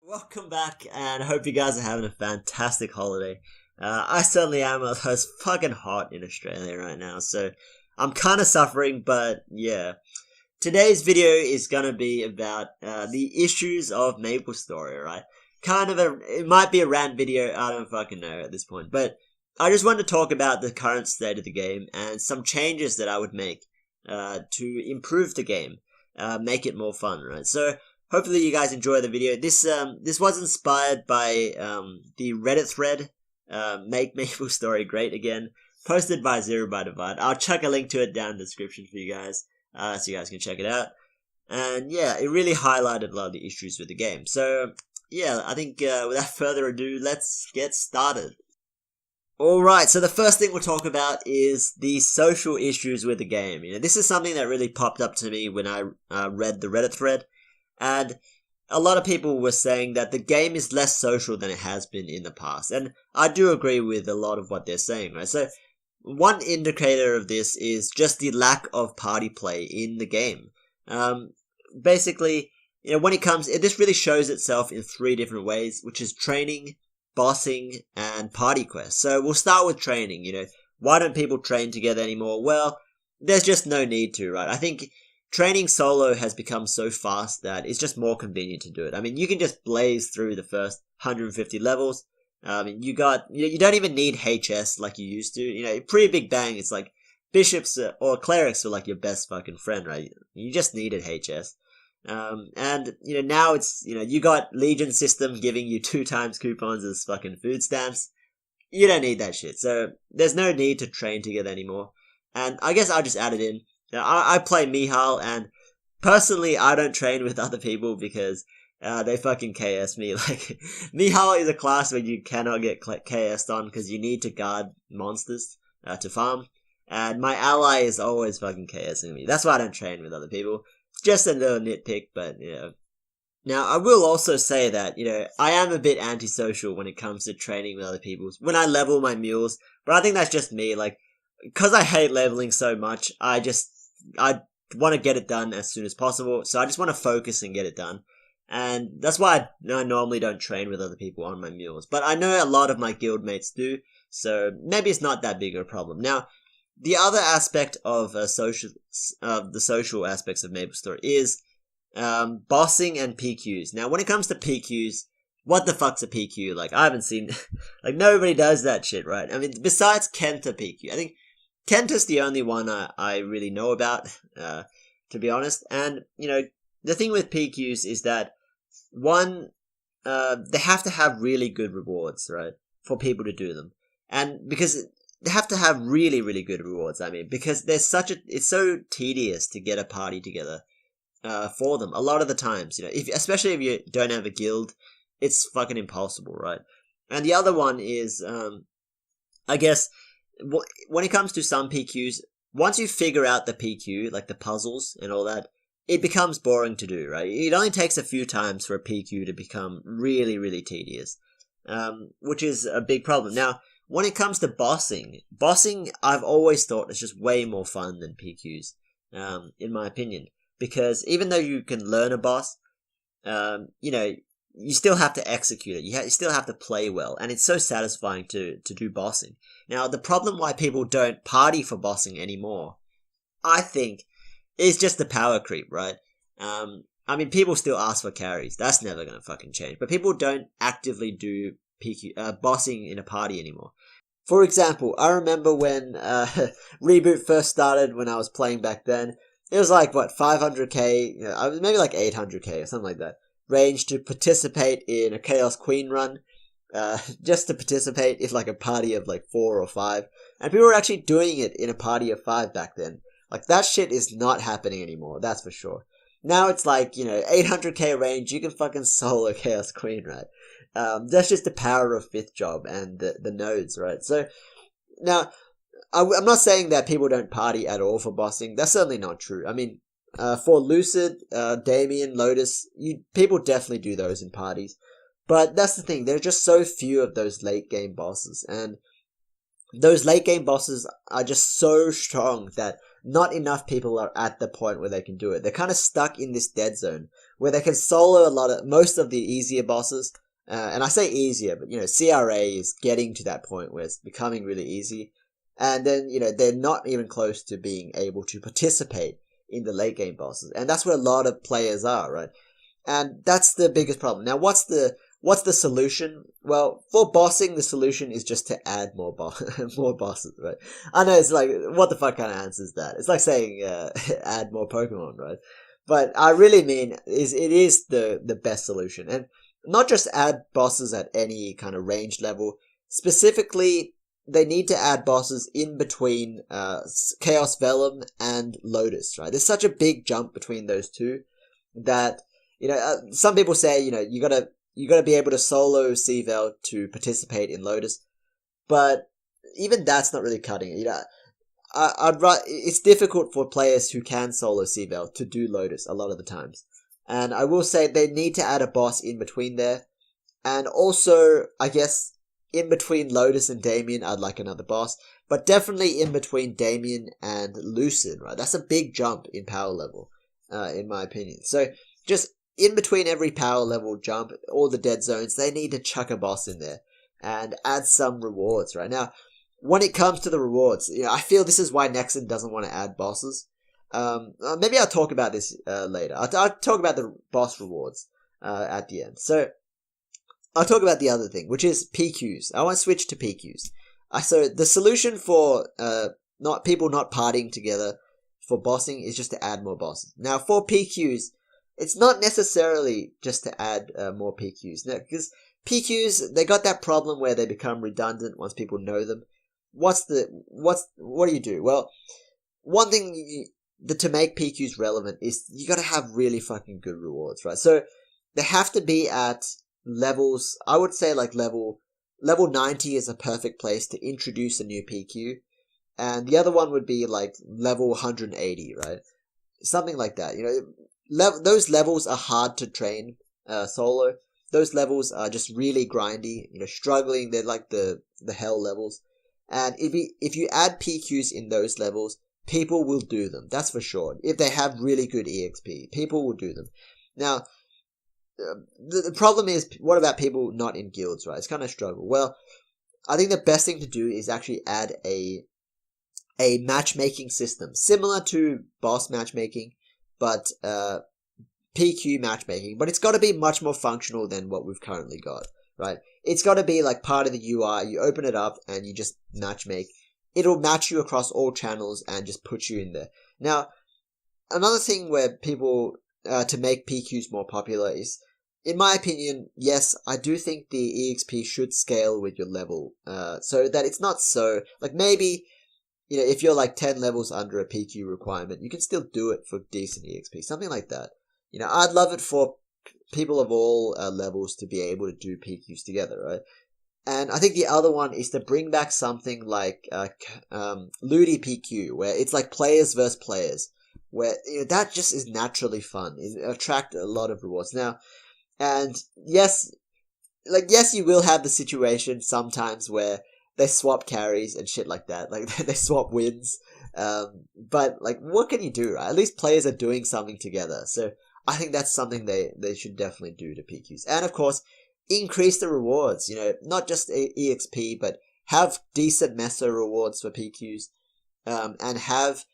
Welcome back, and I hope you guys are having a fantastic holiday. I certainly am, although it's fucking hot in Australia right now, so I'm kind of suffering, but yeah. Today's video is gonna be about the issues of Maplestory, right? It might be a rant video, I don't fucking know at this point, but I just want to talk about the current state of the game and some changes that I would make to improve the game, make it more fun, right? So, hopefully you guys enjoy the video. This was inspired by the Reddit thread, Make Maplestory Great Again, posted by Zero by Divide. I'll chuck a link to it down in the description for you guys, so you guys can check it out. And yeah, it really highlighted a lot of the issues with the game. So yeah, I think without further ado, let's get started. Alright, so the first thing we'll talk about is the social issues with the game. This is something that really popped up to me when I read the Reddit thread. And a lot of people were saying that the game is less social than it has been in the past. And I do agree with a lot of what they're saying, right? So, one indicator of this is just the lack of party play in the game. Basically, when it comes, this really shows itself in three different ways, which is training, bossing, and party quests. So, we'll start with training, Why don't people train together anymore? Well, there's just no need to, right? I think training solo has become so fast that it's just more convenient to do it. I mean, you can just blaze through the first 150 levels. You don't even need HS like you used to. Pretty Big Bang, it's like bishops or clerics are like your best fucking friend, right? You just needed HS. And now it's, you got Legion system giving you 2 times coupons as fucking food stamps. You don't need that shit. So there's no need to train together anymore. And I guess I'll just add it in. I play Mihal, and personally, I don't train with other people because they fucking KS me. Like, Mihal is a class where you cannot get KS'd on because you need to guard monsters to farm, and my ally is always fucking KSing me. That's why I don't train with other people. It's just a little nitpick, but Now, I will also say that, I am a bit antisocial when it comes to training with other people when I level my mules, but I think that's just me, like, because I hate leveling so much, I want to get it done as soon as possible, so I just want to focus and get it done. And that's why I normally don't train with other people on my mules. But I know a lot of my guild mates do, so maybe it's not that big of a problem. Now, the other aspect of the social aspects of Maplestory is bossing and PQs. Now, when it comes to PQs, what the fuck's a PQ? Like, I haven't seen, like, nobody does that shit, right? I mean, besides Kenta PQ, I think Kenta's the only one I really know about, to be honest. And, the thing with PQs is that, one, they have to have really good rewards, right? For people to do them. And because they have to have really, really good rewards, because it's so tedious to get a party together, for them. A lot of the times, especially if you don't have a guild, it's fucking impossible, right? And the other one is, I guess, when it comes to some PQs, once you figure out the PQ, like the puzzles and all that, it becomes boring to do, right? It only takes a few times for a PQ to become really, really tedious, which is a big problem. Now, when it comes to bossing I've always thought is just way more fun than PQs, in my opinion. Because even though you can learn a boss, you still have to execute it. You still have to play well, and it's so satisfying to do bossing. Now, the problem why people don't party for bossing anymore, I think, is just the power creep, right? People still ask for carries. That's never gonna fucking change. But people don't actively do bossing in a party anymore. For example, I remember when Reboot first started when I was playing back then. It was like, 500k, maybe like 800k or something like that. Range to participate in a Chaos Queen run, just to participate in like a party of like 4 or 5, and people were actually doing it in a party of 5 back then. Like, that shit is not happening anymore, that's for sure. Now it's like, 800k range, you can fucking solo Chaos Queen, right? That's just the power of 5th job and the nodes, right? So, now, I'm not saying that people don't party at all for bossing, that's certainly not true. For Lucid, Damien, Lotus, people definitely do those in parties. But that's the thing, there are just so few of those late game bosses, and those late game bosses are just so strong that not enough people are at the point where they can do it. They're kind of stuck in this dead zone where they can solo most of the easier bosses. And I say easier, but CRA is getting to that point where it's becoming really easy. And then, they're not even close to being able to participate in the late game bosses. And that's where a lot of players are, right? And that's the biggest problem. Now, what's the solution? Well, for bossing, the solution is just to add more bosses, right? I know it's like, what the fuck kind of answer is that? It's like saying, add more Pokemon, right? But I really mean, it is the best solution. And not just add bosses at any kind of range level. Specifically, they need to add bosses in between Chaos Vellum and Lotus, right? There's such a big jump between those two that, some people say, you gotta be able to solo C-Vel to participate in Lotus, but even that's not really cutting it. It's difficult for players who can solo C-Vel to do Lotus a lot of the times. And I will say they need to add a boss in between there. And also, I guess, in between Lotus and Damien, I'd like another boss. But definitely in between Damien and Lucid, right? That's a big jump in power level, in my opinion. So, just in between every power level jump, all the dead zones, they need to chuck a boss in there. And add some rewards, right? Now, when it comes to the rewards, I feel this is why Nexon doesn't want to add bosses. Maybe I'll talk about this later. I'll talk about the boss rewards at the end. So I'll talk about the other thing, which is PQs. I want to switch to PQs. So the solution for people not partying together for bossing is just to add more bosses. Now for PQs, it's not necessarily just to add more PQs. Now, because PQs, they got that problem where they become redundant once people know them. What do you do? Well, one thing to make PQs relevant is you gotta have really fucking good rewards, right? So they have to be at levels, I would say like level 90 is a perfect place to introduce a new PQ. And the other one would be like level 180, right? Something like that, those levels are hard to train solo. Those levels are just really grindy, struggling. They're like the hell levels. And if you add PQs in those levels, people will do them. That's for sure. If they have really good EXP, people will do them. Now, the problem is, what about people not in guilds, right? It's kind of a struggle. Well, I think the best thing to do is actually add a matchmaking system, similar to boss matchmaking, but PQ matchmaking. But it's got to be much more functional than what we've currently got, right? It's got to be like part of the UI. You open it up and you just matchmake. It'll match you across all channels and just put you in there. Now, another thing where people, to make PQs more popular is, in my opinion, yes, I do think the EXP should scale with your level, so that it's not so, like maybe, if you're like 10 levels under a PQ requirement, you can still do it for decent EXP, something like that. I'd love it for people of all levels to be able to do PQs together, right? And I think the other one is to bring back something like Ludi PQ, where it's like players versus players, where that just is naturally fun. It attracts a lot of rewards. Now, and yes, you will have the situation sometimes where they swap carries and shit like that, like they swap wins. But like, what can you do, right? At least players are doing something together. So I think that's something they should definitely do to PQs. And of course, increase the rewards, not just EXP, but have decent mesa rewards for PQs, and have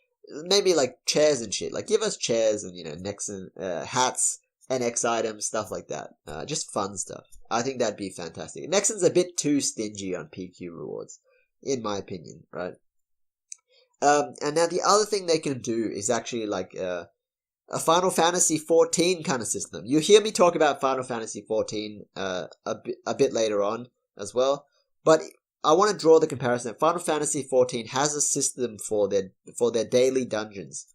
maybe like chairs and shit. Like give us chairs and, Nexon, hats, NX items, stuff like that. Just fun stuff. I think that'd be fantastic. Nexon's a bit too stingy on PQ rewards, in my opinion, right? And now the other thing they can do is actually like, a Final Fantasy 14 kind of system. You hear me talk about Final Fantasy 14 a bit later on as well, but I want to draw the comparison. Final Fantasy 14 has a system for their daily dungeons,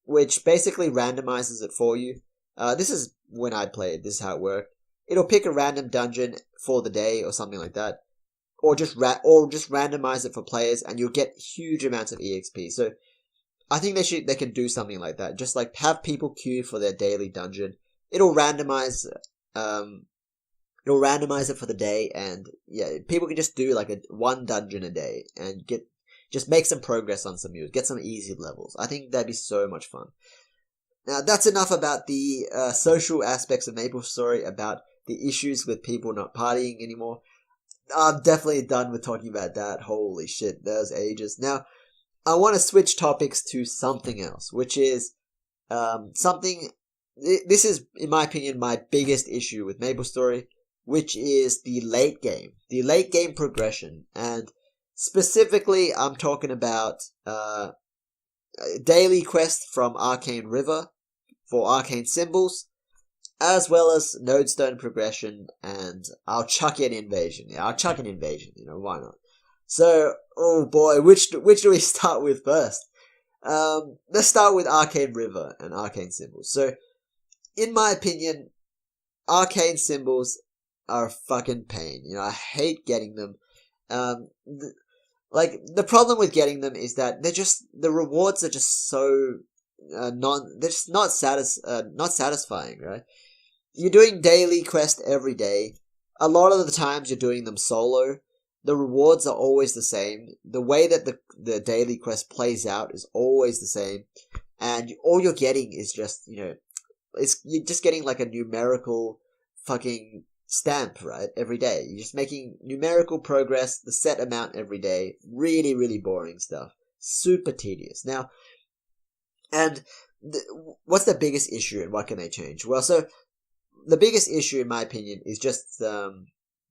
which basically randomizes it for you. This is when I played. This is how it worked. It'll pick a random dungeon for the day or something like that, or just randomize it for players, and you'll get huge amounts of EXP. So I think they can do something like that. Just like have people queue for their daily dungeon. It'll randomize it for the day, and yeah, people can just do like one dungeon a day and just make some progress on some mules, get some easy levels. I think that'd be so much fun. Now that's enough about the social aspects of Maplestory, about the issues with people not partying anymore. I'm definitely done with talking about that. Holy shit, that was ages. Now, I want to switch topics to something else, which is something. This is, in my opinion, my biggest issue with Maplestory, which is the late game progression, and specifically, I'm talking about daily quest from Arcane River for arcane symbols, as well as nodestone progression, and I'll chuck in invasion. Yeah, I'll chuck in invasion. Why not? So, oh boy, which do we start with first? Let's start with Arcane River and arcane symbols. So, in my opinion, arcane symbols are a fucking pain. I hate getting them. The problem with getting them is that the rewards are just so they're just not satisfying, right? You're doing daily quest every day. A lot of the times you're doing them solo. The rewards are always the same. The way that the daily quest plays out is always the same, and all you're getting is just you're just getting like a numerical fucking stamp, right? Every day. You're just making numerical progress, the set amount every day. Really, really boring stuff. Super tedious. Now, and what's the biggest issue and what can they change? Well, so the biggest issue, in my opinion, is just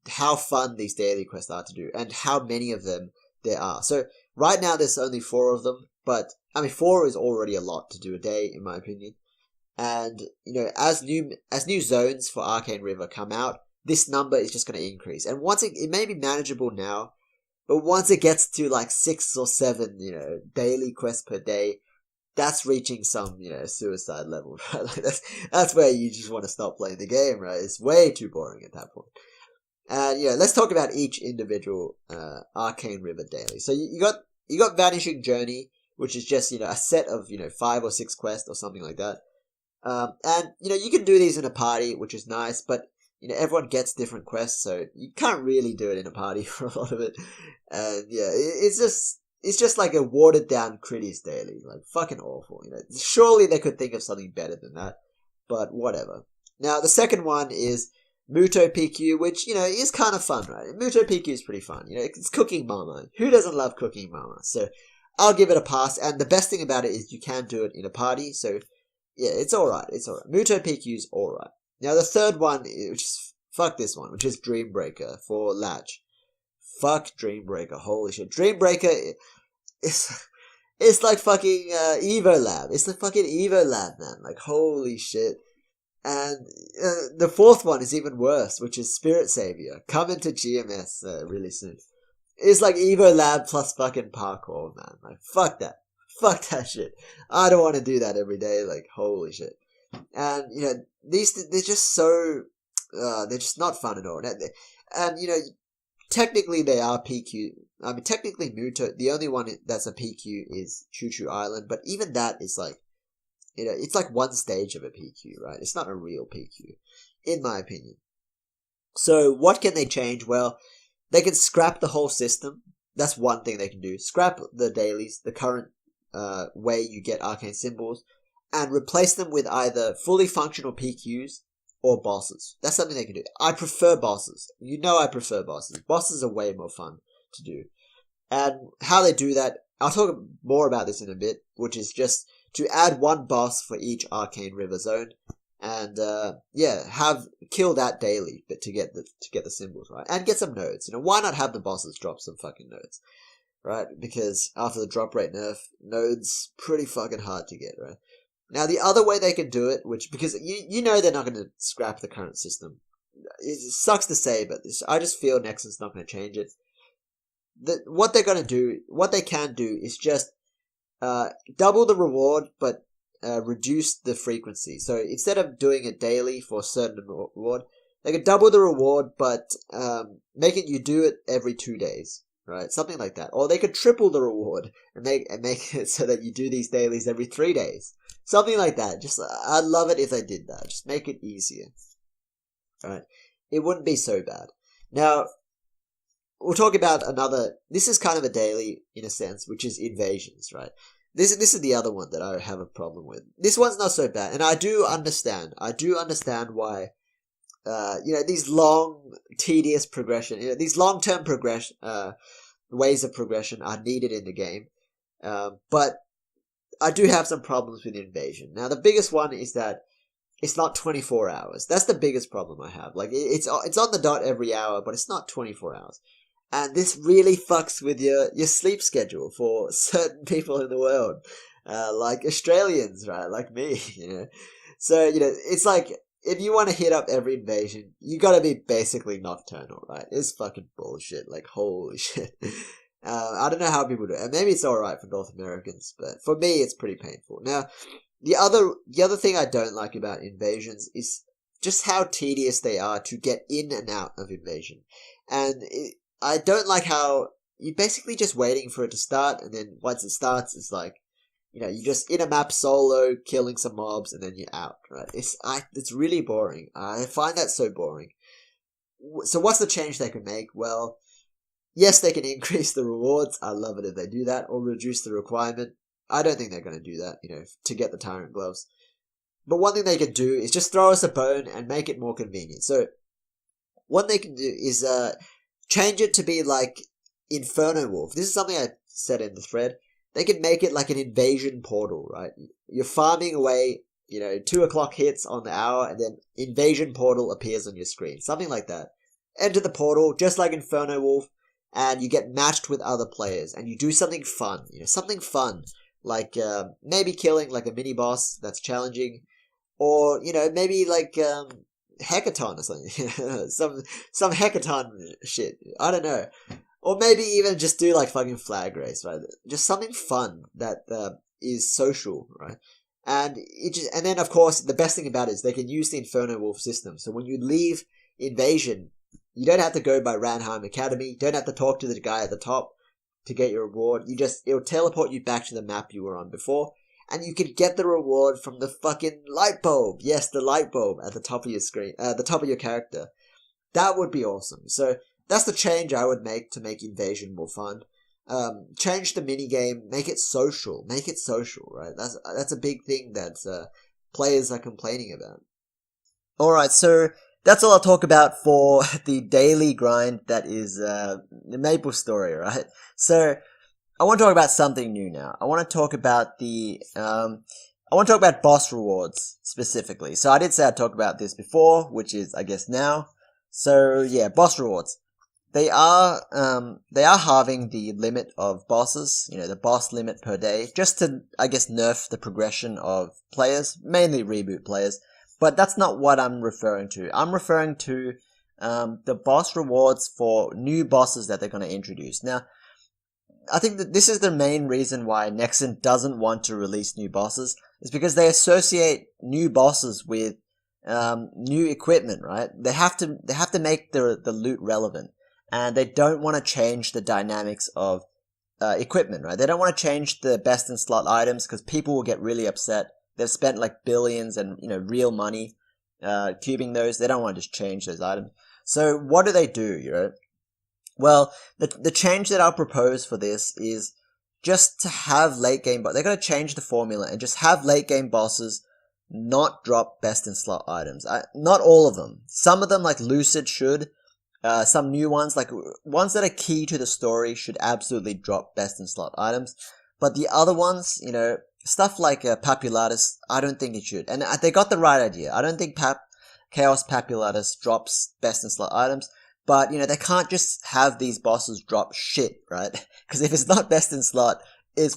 how fun these daily quests are to do and how many of them there are. So right now there's only 4 of them, but 4 is already a lot to do a day, in my opinion. And as new zones for Arcane River come out, this number is just going to increase. And once it may be manageable now, but once it gets to like 6 or 7, daily quests per day, that's reaching some, suicide level, right? Like that's where you just want to stop playing the game, right? It's way too boring at that point. And let's talk about each individual Arcane River daily. So you got Vanishing Journey, which is just a set of 5 or 6 quests or something like that. And you can do these in a party, which is nice, but everyone gets different quests, so you can't really do it in a party for a lot of it. And it's just like a watered down Critties daily, like fucking awful. Surely they could think of something better than that, but whatever. Now the second one is Muto PQ, which is kind of fun, right? Muto PQ is pretty fun. It's Cooking Mama. Who doesn't love Cooking Mama? So I'll give it a pass. And the best thing about it is you can do it in a party, so yeah, it's alright. Muto PQ is alright. Now the third one, fuck this one, which is Dreambreaker for Latch. Fuck Dreambreaker, holy shit. Dreambreaker it's like fucking Evo Lab. It's the fucking Evo Lab, man. Like, holy shit. And the fourth one is even worse, which is Spirit Savior. Coming to GMS really soon. It's like Evo Lab plus fucking parkour, man. Like, fuck that. Fuck that shit. I don't want to do that every day. Like, holy shit. And, they're just so... they're just not fun at all. And, technically they are PQ. Technically Muto, the only one that's a PQ is Choo Choo Island, but even that is like, it's like one stage of a PQ, right? It's not a real PQ, in my opinion. So what can they change? Well, they can scrap the whole system. That's one thing they can do. Scrap the dailies, the current way you get arcane symbols, and replace them with either fully functional PQs or bosses. That's something they can do. I prefer bosses. I prefer bosses. Bosses are way more fun to do. And how they do that, I'll talk more about this in a bit, which is just to add one boss for each Arcane River zone, and kill that daily, but to get the symbols right and get some nodes. Why not have the bosses drop some fucking nodes, right? Because after the drop rate nerf, nodes pretty fucking hard to get, right? Now, the other way they can do it, because they're not going to scrap the current system. It sucks to say, but I just feel Nexon's not going to change it. What they can do is just double the reward, but reduce the frequency. So instead of doing it daily for a certain reward, they could double the reward, but make it you do it every 2 days. Right, something like that. Or they could triple the reward and make it so that you do these dailies every 3 days. Something like that. I'd love it if they did that. Just make it easier. Alright. It wouldn't be so bad. Now, we'll talk about another... This is kind of a daily, in a sense, which is invasions, right? This is the other one that I have a problem with. This one's not so bad, and I do understand. I do understand why. These long, tedious progression, these long-term progression, ways of progression are needed in the game. But I do have some problems with Invasion. Now, the biggest one is that it's not 24 hours. That's the biggest problem I have. Like, it's on the dot every hour, but it's not 24 hours. And this really fucks with your sleep schedule for certain people in the world. Like Australians, right? Like me, So, it's like, if you want to hit up every invasion, you gotta be basically nocturnal, right? It's fucking bullshit. Like, holy shit. I don't know how people do it. And maybe it's alright for North Americans, but for me, it's pretty painful. Now, the other thing I don't like about invasions is just how tedious they are to get in and out of invasion. And I don't like how you're basically just waiting for it to start, and then once it starts, it's like, you're just in a map solo, killing some mobs, and then you're out, right? It's really boring. I find that so boring. So what's the change they can make? Well, yes, they can increase the rewards. I love it if they do that, or reduce the requirement. I don't think they're going to do that, to get the Tyrant Gloves. But one thing they could do is just throw us a bone and make it more convenient. So what they can do is change it to be like Inferno Wolf. This is something I said in the thread. They can make it like an invasion portal, right? You're farming away, 2 o'clock hits on the hour, and then invasion portal appears on your screen. Something like that. Enter the portal, just like Inferno Wolf, and you get matched with other players, and you do something fun, something fun. Like, maybe killing like a mini boss that's challenging, or, maybe like, hackathon or something. some hackathon shit. I don't know. Or maybe even just do like fucking flag race, right? Just something fun that is social, right? And then of course the best thing about it is they can use the Inferno Wolf system. So when you leave Invasion, you don't have to go by Ranheim Academy. You don't have to talk to the guy at the top to get your reward. It'll teleport you back to the map you were on before, and you can get the reward from the fucking light bulb. Yes, the light bulb at the top of your screen, the top of your character. That would be awesome. So that's the change I would make to make Invasion more fun. Change the minigame, make it social, right? That's a big thing that players are complaining about. Alright, so that's all I'll talk about for the daily grind that is the Maplestory, right? So I want to talk about something new now. I want to talk about boss rewards specifically. So I did say I'd talk about this before, which is I guess now. So yeah, boss rewards. They are halving the limit of bosses, the boss limit per day, just to, I guess, nerf the progression of players, mainly reboot players. But that's not what I'm referring to. I'm referring to the boss rewards for new bosses that they're going to introduce. Now, I think that this is the main reason why Nexon doesn't want to release new bosses, is because they associate new bosses with new equipment, right? They have to make the loot relevant. And they don't want to change the dynamics of equipment, right? They don't want to change the best in slot items because people will get really upset. They've spent like billions and real money cubing those. They don't want to just change those items. So what do they do? Well, the change that I'll propose for this is just to have late game. But they're going to change the formula and just have late game bosses not drop best in slot items. Not all of them. Some of them, like Lucid, should. Some new ones, like ones that are key to the story, should absolutely drop best in slot items. But the other ones, stuff like Papulatus, I don't think it should. And they got the right idea. I don't think Chaos Papulatus drops best in slot items. But, they can't just have these bosses drop shit, right? Because if it's not best in slot, it's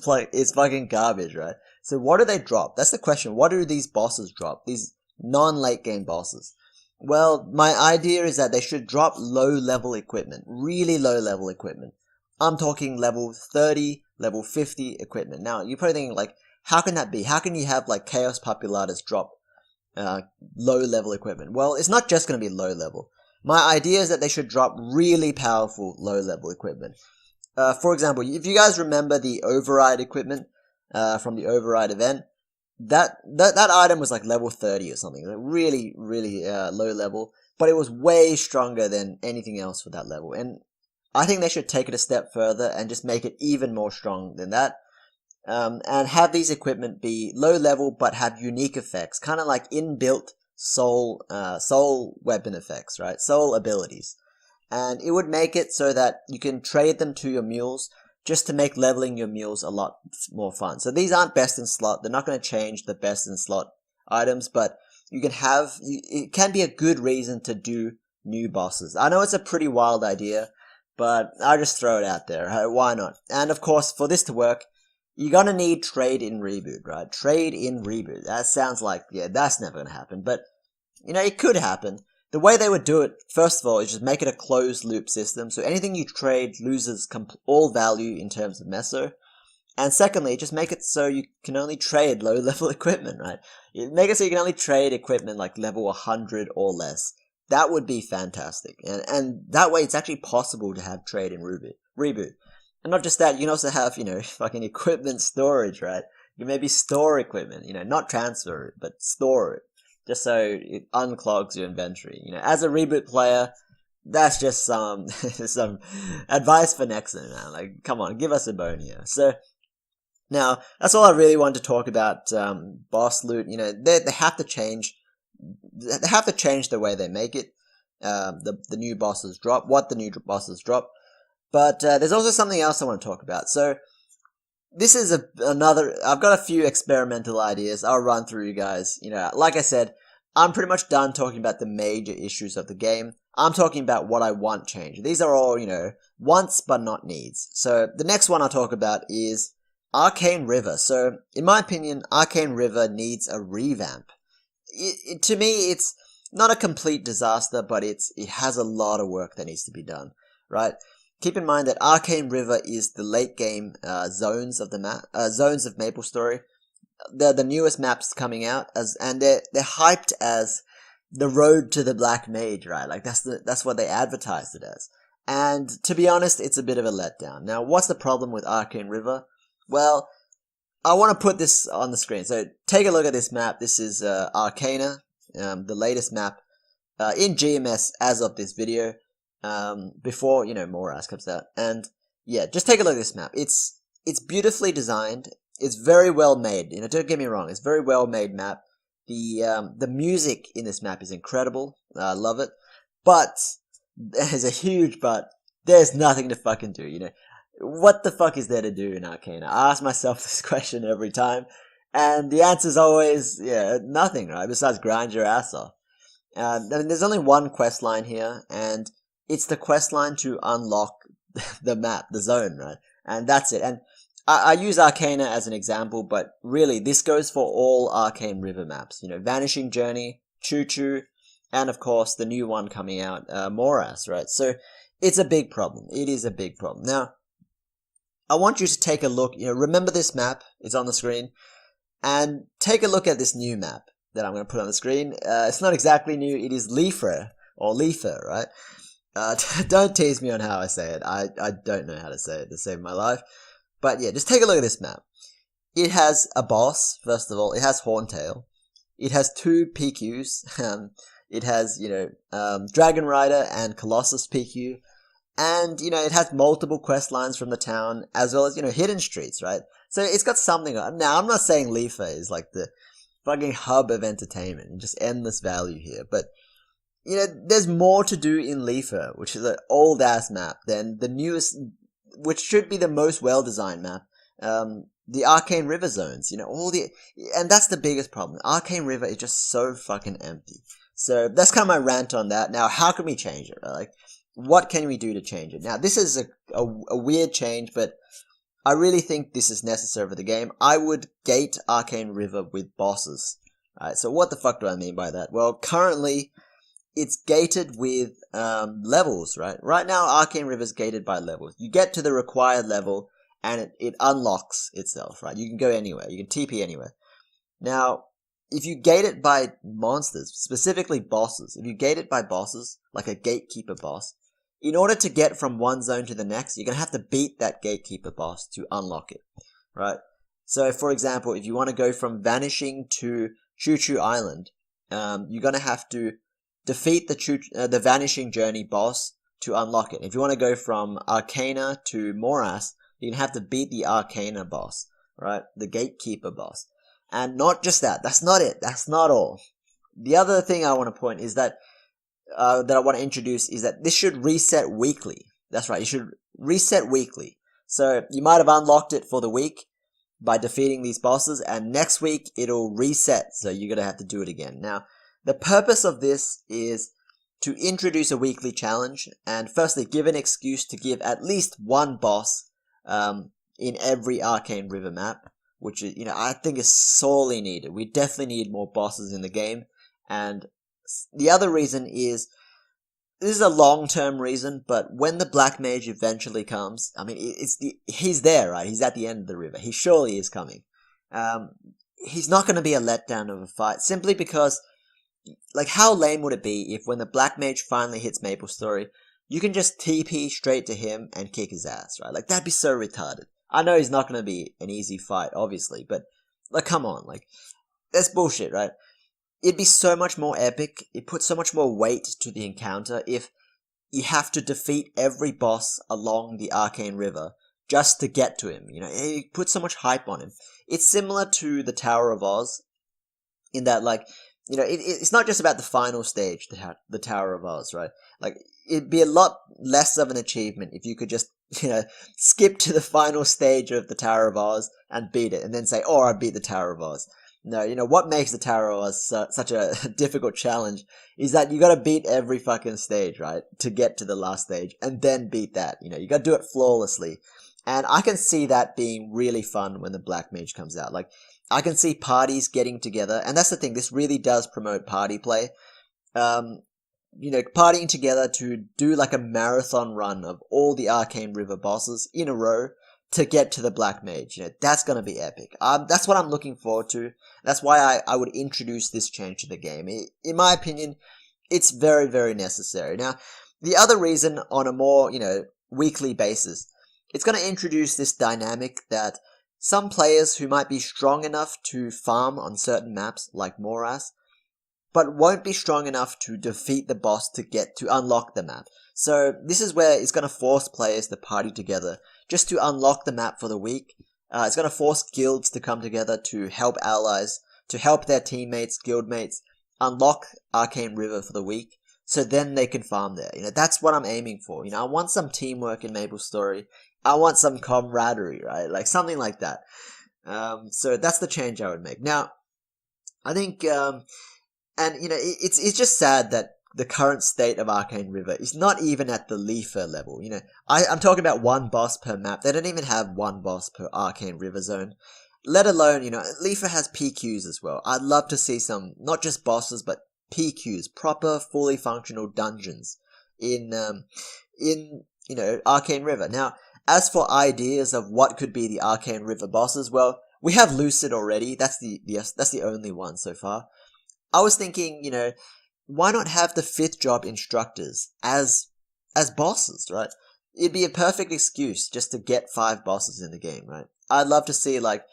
fucking garbage, right? So what do they drop? That's the question. What do these bosses drop? These non-late game bosses? Well, my idea is that they should drop low-level equipment, really low-level equipment. I'm talking level 30, level 50 equipment. Now, you're probably thinking, like, how can that be? How can you have, like, Chaos Populatus drop low-level equipment? Well, it's not just going to be low-level. My idea is that they should drop really powerful low-level equipment. For example, if you guys remember the Override equipment from the Override event, that item was like level 30 or something, like really, really low level, but it was way stronger than anything else for that level. And I think they should take it a step further and just make it even more strong than that. and have these equipment be low level but have unique effects, kind of like inbuilt soul weapon effects, right? Soul abilities. And it would make it so that you can trade them to your mules just to make leveling your mules a lot more fun. So these aren't best in slot. They're not going to change the best in slot items, but you can have, it can be a good reason to do new bosses. I know it's a pretty wild idea, but I just throw it out there. Why not? And of course, for this to work, you're gonna need trade in reboot, right? Trade in reboot. That sounds like, yeah, that's never gonna happen, but you know, it could happen. The way they would do it, first of all, is just make it a closed loop system, so anything you trade loses all value in terms of meso. And secondly, just make it so you can only trade low level equipment, right? Make it so you can only trade equipment like level 100 or less. That would be fantastic. And that way it's actually possible to have trade in reboot. And not just that, you can also have, you know, fucking equipment storage, right? You maybe store equipment, you know, not transfer it, but store it. Just so it unclogs your inventory. You know, as a reboot player, that's just some advice for Nexon, man. Like, come on, give us a bone here. So, now, that's all I really wanted to talk about, boss loot. You know, they have to change. They have to change the way they make it. The new bosses drop, what the new bosses drop. But there's also something else I want to talk about. So, this is another, I've got a few experimental ideas I'll run through you guys. You know, like I said, I'm pretty much done talking about the major issues of the game. I'm talking about what I want changed. These are all, you know, wants but not needs. So the next one I'll talk about is Arcane River. So, in my opinion, Arcane River needs a revamp. To me, it's not a complete disaster, but it has a lot of work that needs to be done, right? Keep in mind that Arcane River is the late game zones of the map, zones of Maplestory. They're the newest maps coming out, and they're hyped as the road to the Black Mage, right? Like that's what they advertised it as. And to be honest, it's a bit of a letdown. Now, what's the problem with Arcane River? Well, I want to put this on the screen. So take a look at this map. This is Arcana, the latest map in GMS as of this video. Before, you know, Moras comes out. And yeah, just take a look at this map. It's beautifully designed. It's very well made. You know, don't get me wrong. It's a very well made map. The music in this map is incredible. I love it. But there's a huge but. There's nothing to fucking do, you know. What the fuck is there to do in Arcana? I ask myself this question every time. And the answer's always, yeah, nothing, right? Besides grind your ass off. I mean, there's only one quest line here, and it's the quest line to unlock the map, the zone, right? And that's it. And I use Arcana as an example, but really, this goes for all Arcane River maps. You know, Vanishing Journey, Choo Choo, and of course, the new one coming out, Moras, right? So, it's a big problem. It is a big problem. Now, I want you to take a look, you know, remember this map, it's on the screen, and take a look at this new map that I'm going to put on the screen. It's not exactly new, it is Leafer, or Leafer, right? Don't tease me on how I say it. I don't know how to say it to save my life. But yeah, just take a look at this map. It has a boss, first of all. It has Horntail. It has 2 PQs. It has, you know, Dragon Rider and Colossus PQ. And, you know, it has multiple quest lines from the town, as well as, you know, hidden streets, right? So it's got something. Now, I'm not saying Leafer is like the fucking hub of entertainment and just endless value here, but you know, there's more to do in Leafer, which is an old-ass map, than the newest, which should be the most well-designed map, the Arcane River zones, you know, and that's the biggest problem. Arcane River is just so fucking empty. So, that's kind of my rant on that. Now, how can we change it, right? Like, what can we do to change it? Now, this is a weird change, but I really think this is necessary for the game. I would gate Arcane River with bosses. Alright, so what the fuck do I mean by that? Well, currently, it's gated with levels, right? Right now, Arcane River is gated by levels. You get to the required level, and it unlocks itself, right? You can go anywhere. You can TP anywhere. Now, if you gate it by monsters, specifically bosses, if you gate it by bosses, like a gatekeeper boss, in order to get from one zone to the next, you're going to have to beat that gatekeeper boss to unlock it, right? So, for example, if you want to go from Vanishing to Choo Choo Island, you're going to have to defeat the Vanishing Journey boss to unlock it. If you want to go from Arcana to Moras, you're going to have to beat the Arcana boss. right? The gatekeeper boss. And not just that. That's not it. That's not all. The other thing I want to point is that I want to introduce is that this should reset weekly. That's right. It should reset weekly. So you might have unlocked it for the week by defeating these bosses, and next week it'll reset. So you're gonna have to do it again. Now, the purpose of this is to introduce a weekly challenge, and firstly, give an excuse to give at least one boss in every Arcane River map, which is, I think is sorely needed. We definitely need more bosses in the game, and the other reason is, this is a long-term reason, but when the Black Mage eventually comes, I mean, he's there, right? He's at the end of the river. He surely is coming. He's not going to be a letdown of a fight, simply because, like, how lame would it be if when the Black Mage finally hits Maplestory, you can just TP straight to him and kick his ass, right? Like, that'd be so retarded. I know he's not going to be an easy fight, obviously, but, like, come on, like, that's bullshit, right? It'd be so much more epic, it puts so much more weight to the encounter if you have to defeat every boss along the Arcane River just to get to him, it puts so much hype on him. It's similar to the Tower of Oz, in that, like, it's not just about the final stage, the Tower of Oz, right? Like, it'd be a lot less of an achievement if you could just, skip to the final stage of the Tower of Oz and beat it, and then say, oh, I beat the Tower of Oz. No, what makes the Tower of Oz such a difficult challenge is that you gotta beat every fucking stage, right? To get to the last stage, and then beat that, you gotta do it flawlessly. And I can see that being really fun when the Black Mage comes out. Like, I can see parties getting together, and that's the thing, this really does promote party play. Partying together to do like a marathon run of all the Arcane River bosses in a row to get to the Black Mage. That's gonna be epic. That's what I'm looking forward to. That's why I would introduce this change to the game. In my opinion, it's very, very necessary. Now, the other reason, on a more, weekly basis, it's gonna introduce this dynamic that some players who might be strong enough to farm on certain maps, like Morass, but won't be strong enough to defeat the boss to unlock the map. So this is where it's going to force players to party together just to unlock the map for the week. It's going to force guilds to come together to help allies, to help their teammates, guildmates, unlock Arcane River for the week, so then they can farm there. That's what I'm aiming for. I want some teamwork in Maplestory. I want some camaraderie, right? Like, something like that. So that's the change I would make. Now, I think, it's just sad that the current state of Arcane River is not even at the Leafer level. I'm talking about one boss per map. They don't even have one boss per Arcane River zone. Let alone, Leafer has PQs as well. I'd love to see some, not just bosses, but PQs, proper, fully functional dungeons in Arcane River. Now, as for ideas of what could be the Arcane River bosses, well, we have Lucid already. That's the only one so far. I was thinking, why not have the 5th job instructors as bosses, right? It'd be a perfect excuse just to get 5 bosses in the game, right? I'd love to see like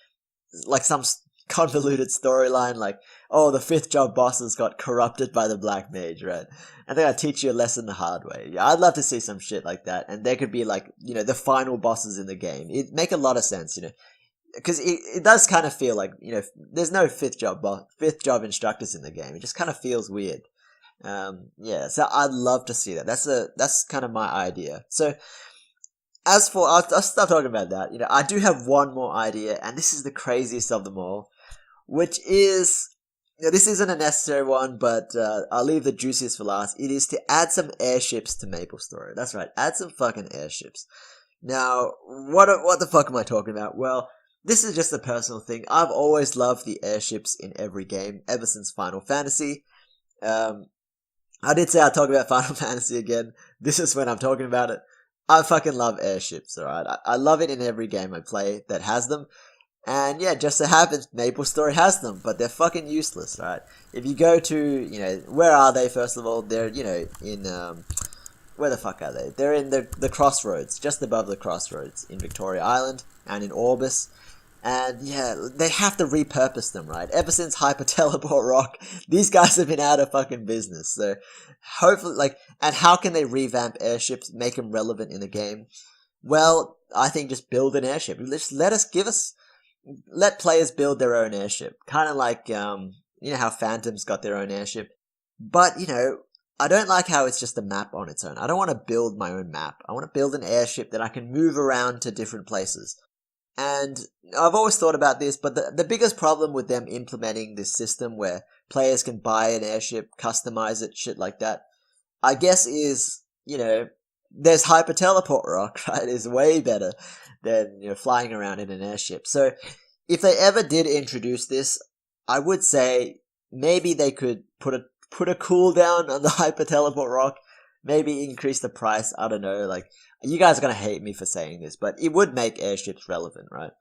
some convoluted storyline, like, oh, the 5th job bosses got corrupted by the Black Mage, right? And they're gonna teach you a lesson the hard way. Yeah, I'd love to see some shit like that, and there could be like, the final bosses in the game. It'd make a lot of sense, because it does kind of feel like, there's no 5th job instructors in the game. It just kind of feels weird. So I'd love to see that. That's kind of my idea. So, as for, I'll stop talking about that. I do have one more idea, and this is the craziest of them all, which is, this isn't a necessary one, but I'll leave the juiciest for last. It is to add some airships to Maplestory. That's right, add some fucking airships. Now, what the fuck am I talking about? Well, this is just a personal thing. I've always loved the airships in every game, ever since Final Fantasy. I did say I'd talk about Final Fantasy again. This is when I'm talking about it. I fucking love airships, alright? I love it in every game I play that has them. And yeah, just so happens, Maplestory has them, but they're fucking useless, right? If you go to, where are they, first of all? They're, in, where the fuck are they? They're in the crossroads, just above the crossroads, in Victoria Island, and in Orbis. And yeah, they have to repurpose them, right? Ever since Hyper Teleport Rock, these guys have been out of fucking business. So hopefully, and how can they revamp airships, make them relevant in the game? Well, I think just build an airship. Give us let players build their own airship, kind of like you know how Phantom's got their own airship. But you know, I don't like how it's just a map on its own. I don't want to build my own map. I want to build an airship that I can move around to different places. And I've always thought about this, but the biggest problem with them implementing this system where players can buy an airship, customize it, shit like that, I guess is, you know, there's Hyper Teleport Rock, right? Is way better than, you know, flying around in an airship. So if they ever did introduce this, I would say maybe they could put a cooldown on the Hyper Teleport Rock, maybe increase the price. I don't know, like, you guys are gonna hate me for saying this, but it would make airships relevant, right?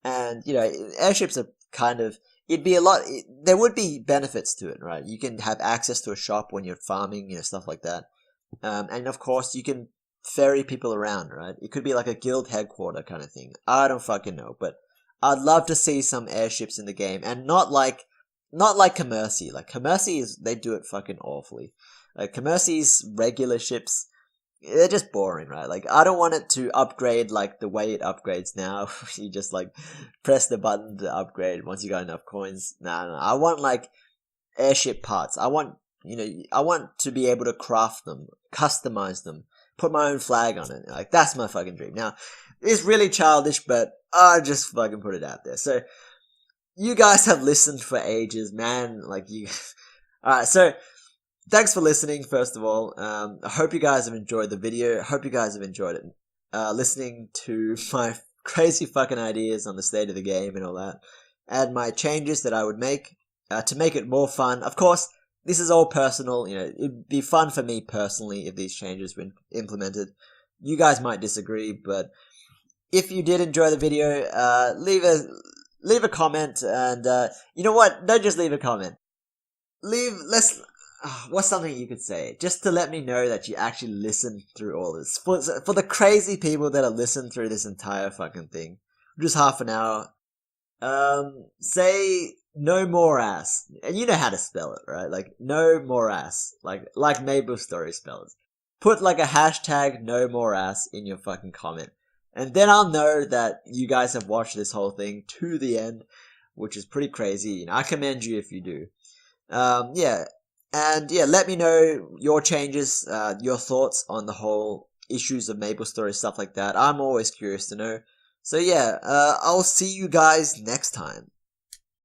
And, you know, airships are kind of, there would be benefits to it, right? You can have access to a shop when you're farming, you know, stuff like that. And of course, you can ferry people around, right? It could be like a guild headquarter kind of thing. I don't fucking know, but I'd love to see some airships in the game, and not like Commercy. Like, Commercy they do it fucking awfully. Like, Commercy's regular ships, they're just boring, right? Like, I don't want it to upgrade like the way it upgrades now. You just like press the button to upgrade once you got enough coins. No. I want like airship parts. I want to be able to craft them, customize them, put my own flag on it. Like, that's my fucking dream. Now, it's really childish, but I just fucking put it out there. So, you guys have listened for ages, man. Like, you... Alright, so, thanks for listening, first of all. I hope you guys have enjoyed the video. I hope you guys have enjoyed it. Listening to my crazy fucking ideas on the state of the game and all that. And my changes that I would make to make it more fun. Of course, this is all personal. You know, it'd be fun for me personally if these changes were implemented. You guys might disagree, but if you did enjoy the video, leave a comment, and you know what? Don't just leave a comment. What's something you could say just to let me know that you actually listened through all this? For the crazy people that have listened through this entire fucking thing, just half an hour. Say no more ass, and you know how to spell it, right? Like, no more ass, like Maplestory spells. Put like a hashtag no more ass in your fucking comment, and then I'll know that you guys have watched this whole thing to the end, which is pretty crazy. You know, I commend you if you do. Yeah. And yeah, let me know your changes, your thoughts on the whole issues of Maplestory, stuff like that. I'm always curious to know. So yeah, I'll see you guys next time.